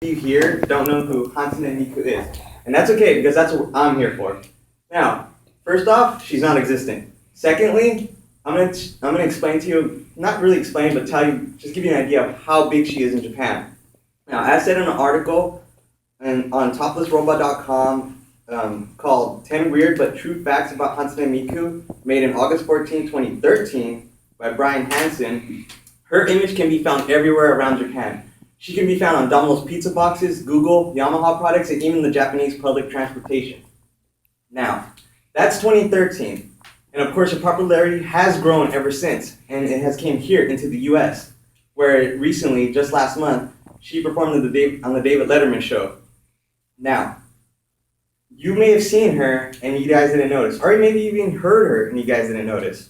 You here don't know who Hatsune Miku is. And that's okay because that's what I'm here for. Now, first off, she's non-existent. Secondly, I'm gonna explain to you, not really explain, but tell you, just give you an idea of how big she is in Japan. Now, as said in an article and on toplessrobot.com called 10 Weird But True Facts About Hatsune Miku, made in August 14, 2013 by Brian Hansen, her image can be found everywhere around Japan. She can be found on Domino's pizza boxes, Google, Yamaha products, and even the Japanese public transportation. Now, that's 2013. And of course, her popularity has grown ever since, and it has came here into the US, where recently, just last month, she performed on the David Letterman show. Now, you may have seen her and you guys didn't notice, or maybe even heard her and you guys didn't notice.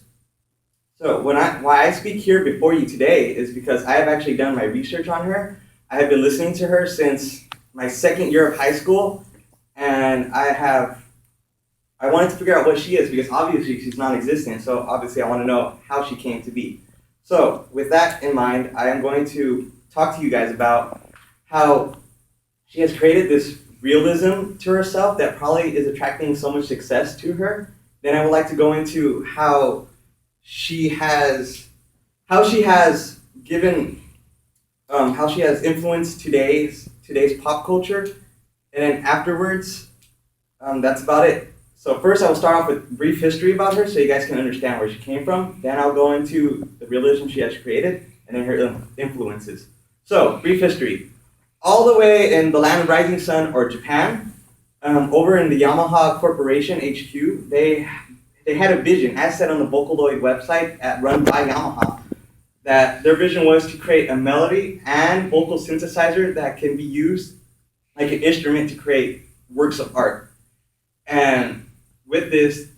So why I speak here before you today is because I have actually done my research on her. I have been listening to her since my second year of high school, and I wanted to figure out what she is because obviously she's non-existent, so obviously I want to know how she came to be. So with that in mind, I am going to talk to you guys about how she has created this realism to herself that probably is attracting so much success to her. Then I would like to go into how she has influenced today's pop culture, and then afterwards, that's about it. So first, I will start off with brief history about her, so you guys can understand where she came from. Then I'll go into the realism she has created, and then her influences. So brief history. All the way in the land of rising sun, or Japan, over in the Yamaha Corporation HQ, they had a vision, as said on the Vocaloid website run by Yamaha, that their vision was to create a melody and vocal synthesizer that can be used like an instrument to create works of art. And with this,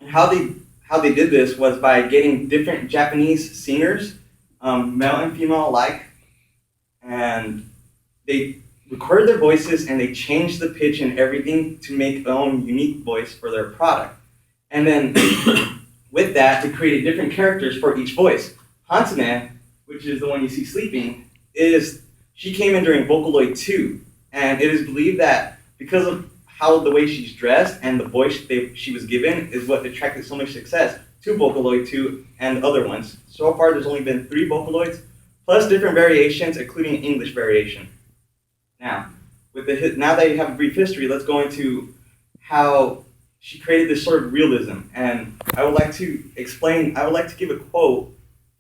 how they did this was by getting different Japanese singers, male and female alike, and they recorded their voices and they changed the pitch and everything to make their own unique voice for their product. And then with that, they created different characters for each voice. Hatsune, which is the one you see sleeping, she came in during Vocaloid 2. And it is believed that because of how the way she's dressed and the voice she was given is what attracted so much success to Vocaloid 2 and other ones. So far, there's only been 3 Vocaloids, plus different variations, including English variation. Now, now that you have a brief history, let's go into how she created this sort of realism. And I would like to give a quote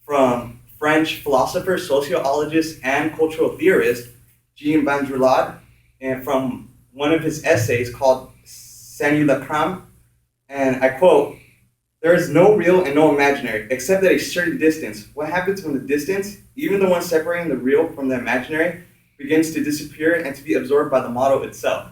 from French philosopher, sociologist, and cultural theorist Jean Bandrelade, and from one of his essays called Simulacrum. And I quote, "There is no real and no imaginary, except at a certain distance. What happens when the distance, even the one separating the real from the imaginary, begins to disappear and to be absorbed by the model itself?"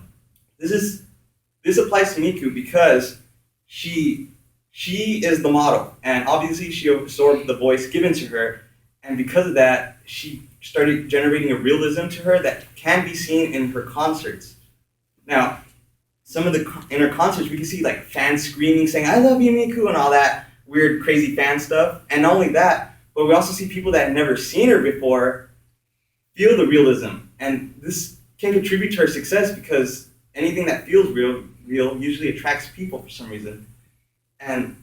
This applies to Miku because she is the model, and obviously she absorbed the voice given to her, and because of that, she started generating a realism to her that can be seen in her concerts. Now, in her concerts, we can see like fans screaming, saying, "I love you, Miku," and all that weird, crazy fan stuff. And not only that, but we also see people that have never seen her before feel the realism, and this can contribute to her success because anything that feels real usually attracts people for some reason. And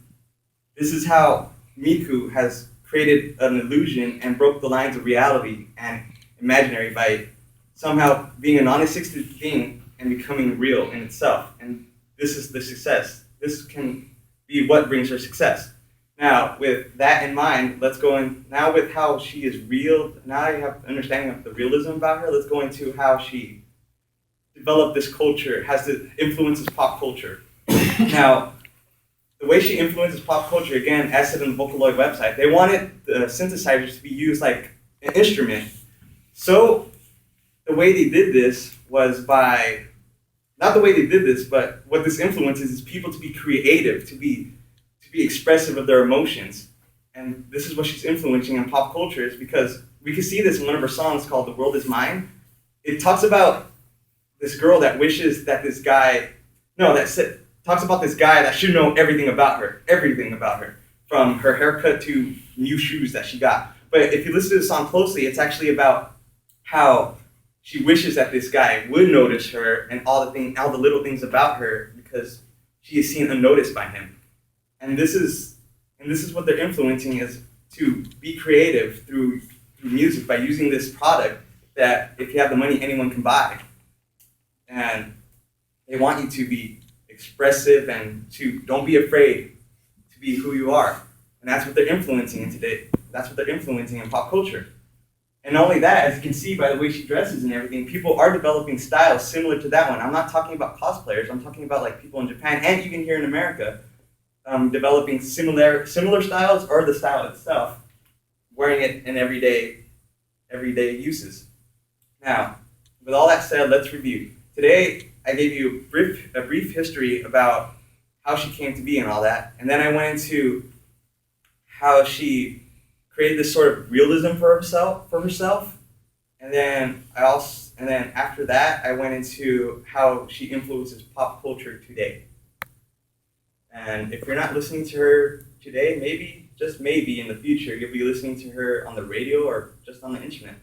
this is how Miku has created an illusion and broke the lines of reality and imaginary by somehow being a non-existent thing and becoming real in itself. And this is the success. This can be what brings her success. Now, with that in mind, let's go in now with how she is real. Now you have understanding of the realism about her. Let's go into how she developed this culture, influences pop culture. Now, the way she influences pop culture, again, as said on the Vocaloid website, they wanted the synthesizers to be used like an instrument. So the way they did this was not the way they did this, but what this influences is people to be creative, to be expressive of their emotions. And this is what she's influencing in pop culture, is because we can see this in one of her songs called "The World Is Mine." It talks about this girl that wishes that talks about this guy that should know everything about her, from her haircut to new shoes that she got. But if you listen to the song closely, it's actually about how she wishes that this guy would notice her and all the little things about her because she is seen unnoticed by him. And this is what they're influencing, is to be creative through music by using this product that if you have the money, anyone can buy. And they want you to be expressive and to don't be afraid to be who you are. And that's what they're influencing in today. That's what they're influencing in pop culture. And not only that, as you can see by the way she dresses and everything, people are developing styles similar to that one. I'm not talking about cosplayers. I'm talking about like people in Japan and even here in America, developing similar styles or the style itself, wearing it in everyday uses. Now, with all that said, let's review. Today, I gave you a brief history about how she came to be and all that, and then I went into how she created this sort of realism for herself, and then after that, I went into how she influences pop culture today. And if you're not listening to her today, maybe, just maybe in the future, you'll be listening to her on the radio or just on the internet.